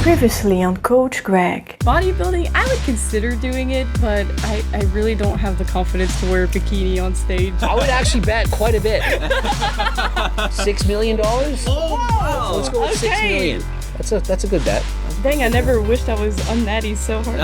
Previously on Coach Greg. Bodybuilding, I would consider doing it, but I really don't have the confidence to wear a bikini on stage. I would actually bet quite a bit. $6 million? Oh, wow. Let's go with $6 million. That's a good bet. Dang, I never wished I was on natty so hard.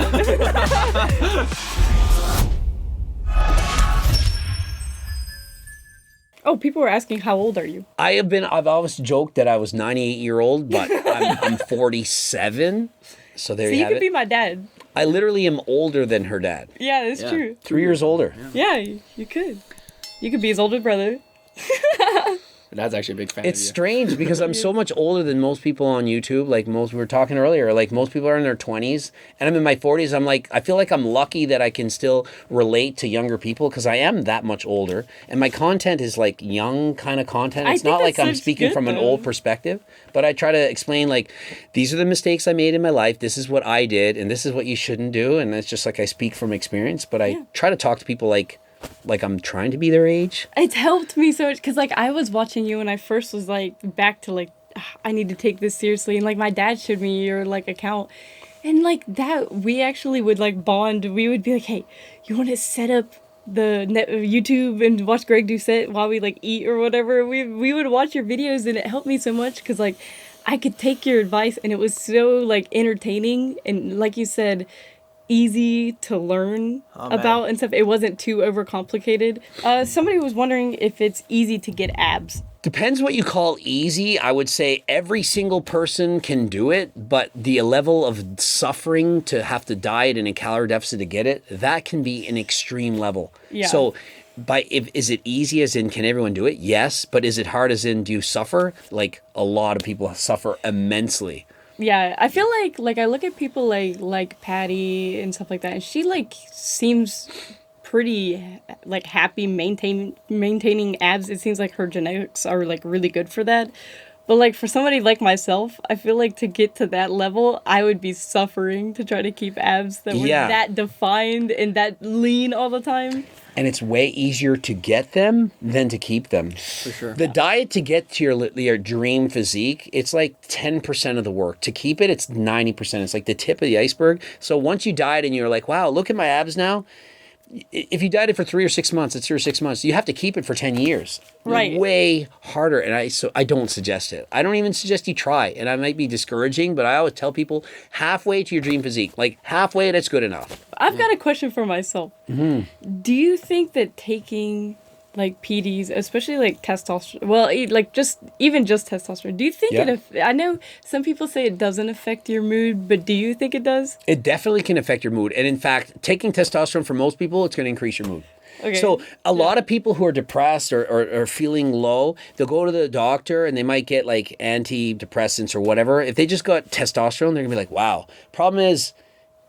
Oh, people were asking, how old are you? I've always joked that I was 98-year-old, but I'm 47. So there you have it. So you could be my dad. I literally am older than her dad. Yeah, that's true. 3 years older. Yeah, you could. You could be his older brother. Dad's actually a big fan It's of you. strange because I'm so much older than most people on YouTube. Like we were talking earlier, like most people are in their 20s and I'm in my 40s. I feel like I'm lucky that I can still relate to younger people because I am that much older. And my content is like young kind of content. It's not like I'm speaking from an old perspective, but I try to explain like, these are the mistakes I made in my life. This is what I did and this is what you shouldn't do. And it's just like I speak from experience, but I try to talk to people like I'm trying to be their age. It's helped me so much because like I was watching you when I first was like back to like I need to take this seriously, and like my dad showed me your like account, and like that we actually would like bond. We would be like, hey, you want to set up the YouTube and watch Greg Doucette while we like eat or whatever. We would watch your videos and it helped me so much because like I could take your advice and it was so like entertaining and like you said, easy to learn about and stuff. It wasn't too overcomplicated. Somebody was wondering if it's easy to get abs. Depends what you call easy. I would say every single person can do it, but the level of suffering to have to diet in a calorie deficit to get it, that can be an extreme level. Yeah. So is it easy as in can everyone do it? Yes. But is it hard as in do you suffer? Like a lot of people suffer immensely. Yeah, I feel like I look at people like Patty and stuff like that, and she like seems pretty like happy maintaining abs. It seems like her genetics are like really good for that. But like for somebody like myself, I feel like to get to that level, I would be suffering to try to keep abs that were that defined and that lean all the time. And it's way easier to get them than to keep them. For sure. The diet to get to your dream physique, it's like 10% of the work. To keep it, it's 90%. It's like the tip of the iceberg. So once you diet and you're like, wow, look at my abs now. If you dieted for 3 or 6 months, it's 3 or 6 months. You have to keep it for 10 years. Right. Way harder. And I don't suggest it. I don't even suggest you try. And I might be discouraging, but I always tell people halfway to your dream physique. Like halfway, that's good enough. I've got a question for myself. Mm-hmm. Do you think that taking like PDs, especially like testosterone, well, like just testosterone, do you think I know some people say it doesn't affect your mood, but do you think it does? It definitely can affect your mood. And in fact, taking testosterone for most people, it's going to increase your mood. Okay. So a lot of people who are depressed or feeling low, they'll go to the doctor and they might get like antidepressants or whatever. If they just got testosterone, they're going to be like, wow. Problem is,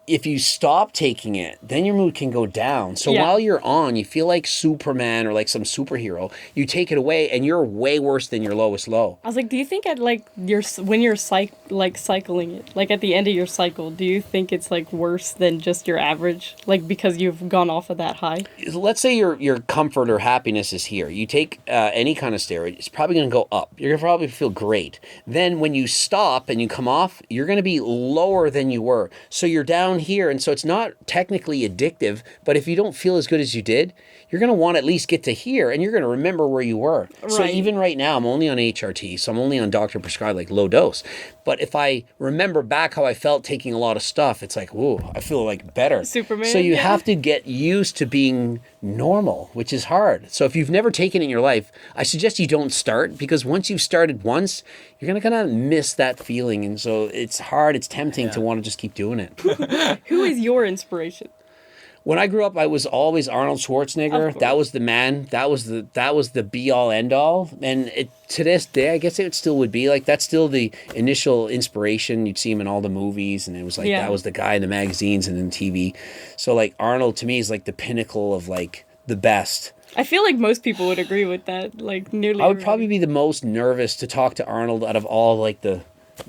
if you stop taking it, then your mood can go down. So while you're on, you feel like Superman or like some superhero. You take it away, and you're way worse than your lowest low. I was like, do you think when you're cycling it, like at the end of your cycle, do you think it's like worse than just your average, like because you've gone off of that high? Let's say your comfort or happiness is here. You take any kind of steroid, it's probably going to go up. You're going to probably feel great. Then when you stop and you come off, you're going to be lower than you were. So you're down here, and so it's not technically addictive, but if you don't feel as good as you did, you're going to want to at least get to here, and you're going to remember where you were. Right. So even right now, I'm only on HRT, so I'm only on doctor prescribed like low dose. But if I remember back how I felt taking a lot of stuff, it's like, ooh, I feel like better. Superman. So you have to get used to being normal, which is hard. So if you've never taken it in your life, I suggest you don't start, because once you've started once, you're going to kind of miss that feeling. And so it's hard, it's tempting to want to just keep doing it. Who is your inspiration? When I grew up, I was always Arnold Schwarzenegger. That was the man. That was the be all end all. And to this day, I guess it still would be like that's still the initial inspiration. You'd see him in all the movies, and it was like that was the guy in the magazines and in TV. So like Arnold to me is like the pinnacle of like the best. I feel like most people would agree with that. Like nearly. I would probably be the most nervous to talk to Arnold out of all like the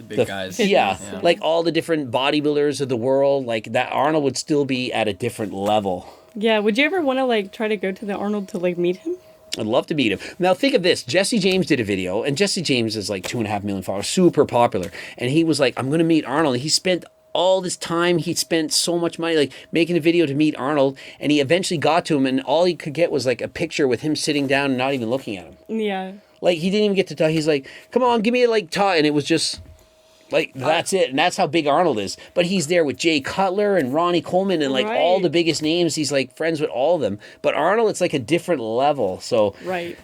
big guys. Yeah, like all the different bodybuilders of the world, like that Arnold would still be at a different level. Yeah, would you ever want to like try to go to the Arnold to like meet him? I'd love to meet him. Now think of this. Jesse James did a video, and Jesse James is like 2.5 million followers, super popular. And he was like, I'm going to meet Arnold. And he spent all this time, he spent so much money like making a video to meet Arnold, and he eventually got to him, and all he could get was like a picture with him sitting down and not even looking at him. Yeah. Like he didn't even get to talk. He's like, come on, give me a like talk. And it was just like, that's it. And that's how big Arnold is. But he's there with Jay Cutler and Ronnie Coleman and like all the biggest names. He's like friends with all of them. But Arnold, it's like a different level. So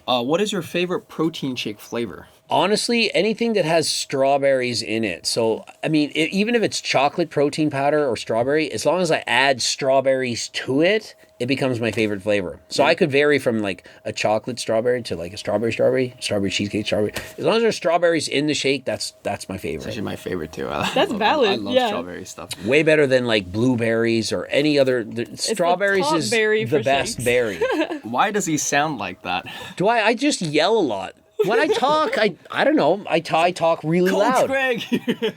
what is your favorite protein shake flavor? honestly, anything that has strawberries in it. So, I mean, even if it's chocolate protein powder or strawberry, as long as I add strawberries to it, it becomes my favorite flavor. So I could vary from like a chocolate strawberry to like a strawberry cheesecake strawberry. As long as there's strawberries in the shake, that's my favorite. It's actually my favorite too. That's valid. I love strawberry stuff. Way better than like blueberries or any other. Strawberries is the best shakes. berry. Why does he sound like that? Do I just yell a lot. When I talk, I don't know. I talk really loud. Greg.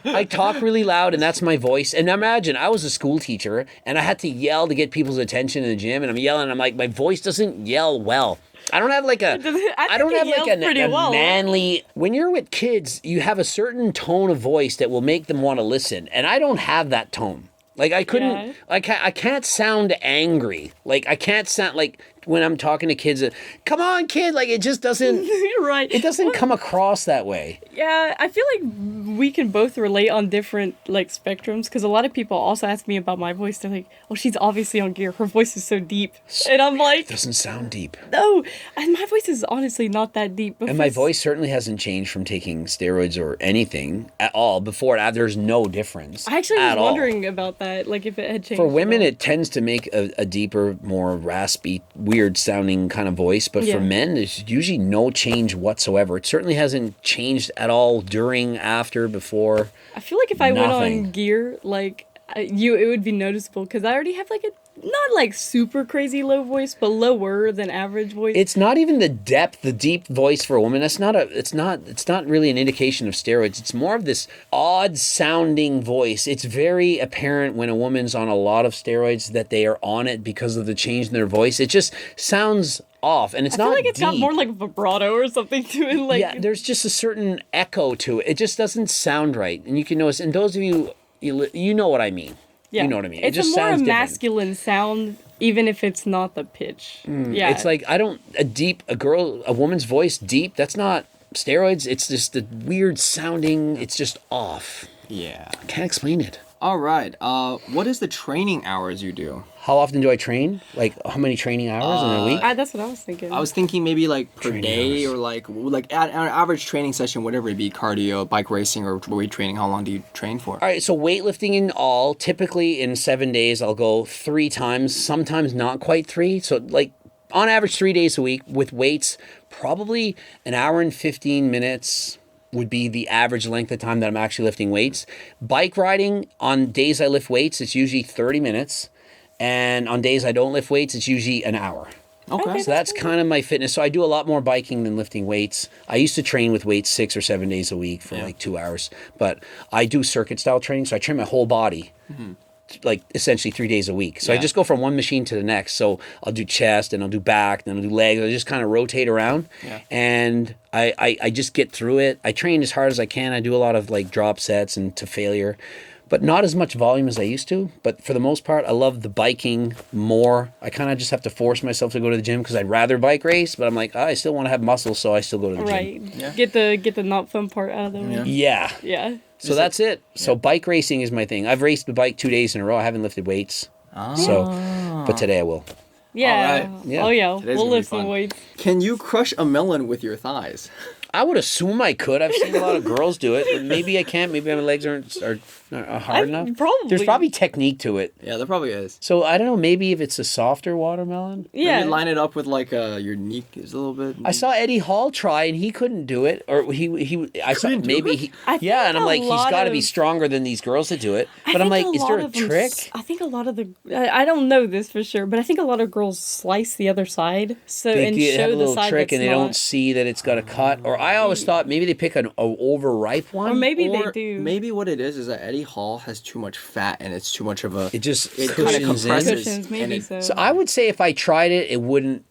I talk really loud, and that's my voice. And imagine, I was a school teacher, and I had to yell to get people's attention in the gym, and I'm yelling, and I'm like, my voice doesn't yell well. I don't have like a, I don't have like a manly, when you're with kids, you have a certain tone of voice that will make them want to listen, and I don't have that tone. Like I couldn't, I can't sound angry. Like I can't sound like when I'm talking to kids, come on kid, like it just doesn't, right. It doesn't come across that way. Yeah, I feel like we can both relate on different like spectrums, because a lot of people also ask me about my voice. They're like, oh, she's obviously on gear. Her voice is so deep. And I'm like, it doesn't sound deep. No, and my voice is honestly not that deep. And my voice certainly hasn't changed from taking steroids or anything at all. Before and there's no difference. I actually was wondering about that, like if it had changed. For women, it tends to make a deeper, more raspy, weird sounding kind of voice. But for men, there's usually no change whatsoever. It certainly hasn't changed at all during, after, before. I feel like if I went on gear, like it would be noticeable, because I already have like a not like super crazy low voice, but lower than average voice. It's not even the depth, the deep voice for a woman. It's not really an indication of steroids. It's more of this odd sounding voice. It's very apparent when a woman's on a lot of steroids that they are on it because of the change in their voice. It just sounds off, and it's not. I feel like it's got more like vibrato or something to it. Like there's just a certain echo to it. It just doesn't sound right, and you can notice. And those of you know what I mean. Yeah. You know what I mean? It's it just a more sounds masculine sound, even if it's not the pitch. Yeah. It's like, a woman's voice deep, that's not steroids. It's just the weird sounding. It's just off. Yeah. I can't explain it. All right. What is the training hours you do? How often do I train? Like, how many training hours in a week? That's what I was thinking. I was thinking maybe like per Training day hours. or like at an average training session, whatever it be, cardio, bike racing, or weight training. How long do you train for? All right, so weightlifting in all, typically in 7 days, I'll go 3 times, sometimes not quite 3. So like on average 3 days a week with weights, probably an hour and 15 minutes would be the average length of time that I'm actually lifting weights. Bike riding, on days I lift weights, it's usually 30 minutes. And on days I don't lift weights, it's usually an hour. Okay. So that's kind of my fitness. So I do a lot more biking than lifting weights. I used to train with weights 6 or 7 days a week for like 2 hours. But I do circuit style training, so I train my whole body. Like essentially 3 days a week. So I just go from one machine to the next. So I'll do chest and I'll do back, then I'll do legs. I just kind of rotate around. Yeah. And I just get through it. I train as hard as I can. I do a lot of like drop sets and to failure, but not as much volume as I used to. But for the most part, I love the biking more. I kind of just have to force myself to go to the gym because I'd rather bike race, but I'm like, I still want to have muscles, so I still go to the gym. Right. Yeah. Get the not fun part out of the way. Yeah. Yeah. So that's it. So bike racing is my thing. I've raced the bike 2 days in a row. I haven't lifted weights. So, but today I will. Yeah. All right. Yeah. Oh yeah. Today's We'll gonna be lift some fun. weights. Can you crush a melon with your thighs? I would assume I could. I've seen a lot of girls do it. But maybe I can't. Maybe my legs aren't hard enough. Probably. There's probably technique to it. Yeah, there probably is. So I don't know. Maybe if it's a softer watermelon. Yeah. Maybe line it up with like your knee is a little bit. I saw Eddie Hall try and he couldn't do it, or he. I saw Couldn't do maybe it? he. I Yeah, think and I'm a like, he's lot got to be of- stronger than these girls to do it. I But I'm think like, is lot there a of them trick? I think a lot of the I don't know this for sure, but I think a lot of girls slice the other side so They and have show a the little side trick that's and they not. don't see that it's got a cut. Or I always thought maybe they pick an overripe one. Or maybe Or they do. Maybe what it is that Eddie Hall has too much fat and it's too much of a. It just It kind of cushions in. compresses. Cushions, maybe and it- so. So I would say if I tried it, it wouldn't.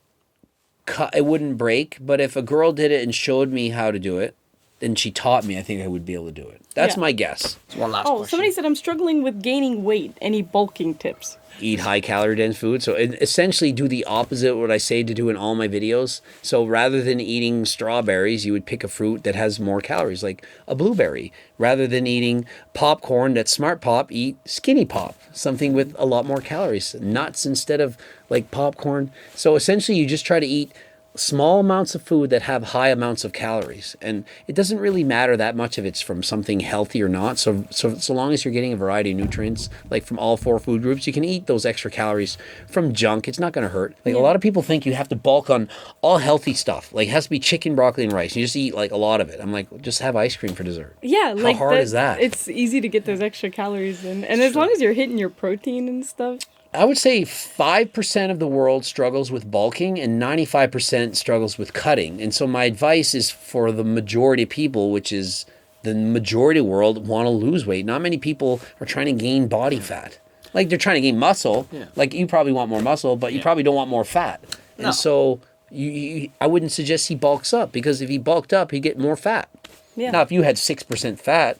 it wouldn't break. But if a girl did it and showed me how to do it, and she taught me, I think I would be able to do it. That's Yeah. my guess. One last Oh, question. somebody said I'm struggling with gaining weight. Any bulking tips? Eat high calorie dense food. So essentially do the opposite of what I say to do in all my videos. So rather than eating strawberries, you would pick a fruit that has more calories, like a blueberry. Rather than eating popcorn that's Smart Pop, eat Skinny Pop, something with a lot more calories. Nuts instead of like popcorn. So essentially you just try to eat small amounts of food that have high amounts of calories, and it doesn't really matter that much if it's from something healthy or not. So long as you're getting a variety of nutrients, like from all 4 food groups, you can eat those extra calories from junk. It's not going to hurt. Like a lot of people think you have to bulk on all healthy stuff. Like it has to be chicken, broccoli, and rice. You just eat like a lot of it. I'm like, just have ice cream for dessert. Yeah, How like hard is that? It's easy to get those extra calories in, and as long as you're hitting your protein and stuff. I would say 5% of the world struggles with bulking and 95% struggles with cutting. And so my advice is for the majority of people, which is the majority of the world, want to lose weight. Not many people are trying to gain body fat. Like they're trying to gain muscle. Yeah. Like you probably want more muscle, but you probably don't want more fat. No. And so I wouldn't suggest he bulks up, because if he bulked up, he'd get more fat. Yeah. Now, if you had 6% fat,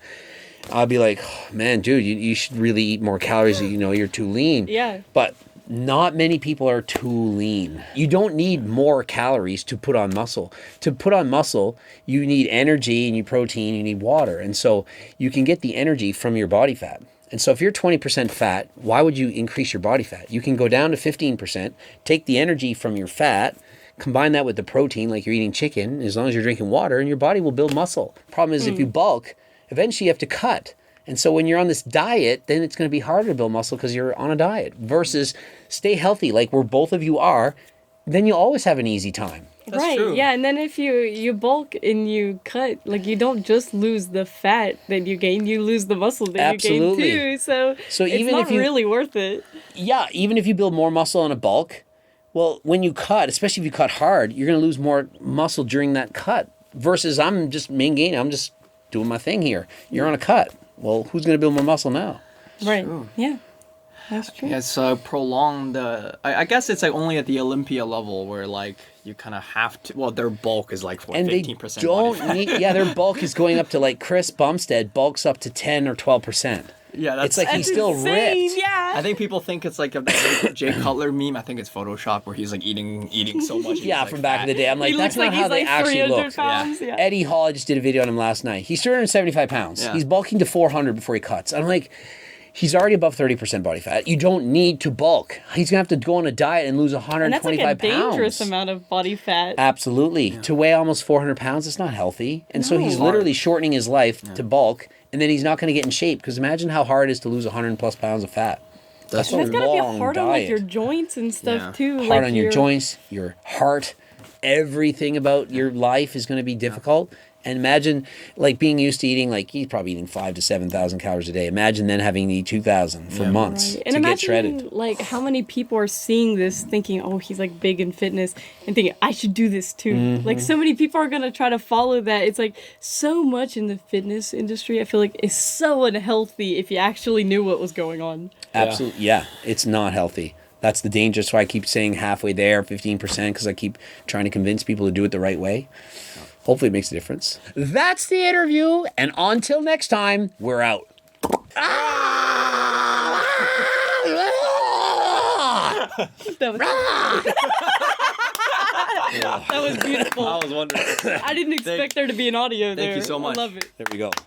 I'd be like, oh, man, dude, you should really eat more calories. You know, you're too lean. Yeah. But not many people are too lean. You don't need more calories to put on muscle. To put on muscle, you need energy, you need protein, you need water. And so you can get the energy from your body fat. And so if you're 20% fat, why would you increase your body fat? You can go down to 15%, take the energy from your fat, combine that with the protein, like you're eating chicken, as long as you're drinking water, and your body will build muscle. Problem is, if you bulk, eventually you have to cut. And so when you're on this diet, then it's going to be harder to build muscle because you're on a diet, versus stay healthy like where both of you are, then you'll always have an easy time. That's right. true. Yeah, and then if you bulk and you cut, like you don't just lose the fat that you gain, you lose the muscle that Absolutely. you gain too. So it's even not if you- really worth it. Yeah, even if you build more muscle in a bulk, well, when you cut, especially if you cut hard, you're going to lose more muscle during that cut, versus I'm just main gain. I'm just doing my thing here. You're on a cut. Well, who's going to build more muscle now? Right. True. Yeah. That's true. Yeah, it's prolonged. I guess it's like only at the Olympia level where like you kind of have to. Well, their bulk is like what, And they 15%. don't need, yeah, their bulk is going up to, like Chris Bumstead bulks up to 10 or 12%. Yeah, that's It's like he's That's still insane, ripped. Yeah. I think people think it's like a Jay Cutler meme. I think it's Photoshop where he's like eating so much. Yeah, from back in the day. I'm like, he that's looks not like how he's they like actually 300 look. pounds. Yeah. Eddie Hall, I just did a video on him last night. He's 375 pounds. Yeah. He's bulking to 400 before he cuts. I'm like, he's already above 30% body fat. You don't need to bulk. He's going to have to go on a diet and lose And that's 125 like a dangerous pounds. amount of body fat. Absolutely. To weigh almost 400 pounds, it's not healthy. And so he's No. literally shortening his life to bulk, and then he's not going to get in shape, because imagine how hard it is to lose 100 plus pounds of fat. That's And a it's gotta be long hard on like diet. your joints and stuff Yeah. too. Hard like on your joints, your heart, everything about your life is going to be difficult. And imagine like being used to eating, like he's probably eating 5,000 to 7,000 calories a day. Imagine then having to eat 2,000 for months Right. And to get imagine shredded. like how many people are seeing this thinking, oh, he's like big in fitness, and thinking I should do this too. Mm-hmm. Like so many people are gonna try to follow that. It's like so much in the fitness industry, I feel like is so unhealthy if you actually knew what was going on. Absolutely, yeah. It's not healthy. That's the danger. That's why I keep saying halfway there, 15%, because I keep trying to convince people to do it the right way. Hopefully it makes a difference. That's the interview, and until next time, we're out. That was, that was beautiful. I was wondering. I didn't expect there to be an audio there. you so much. I love it. There we go.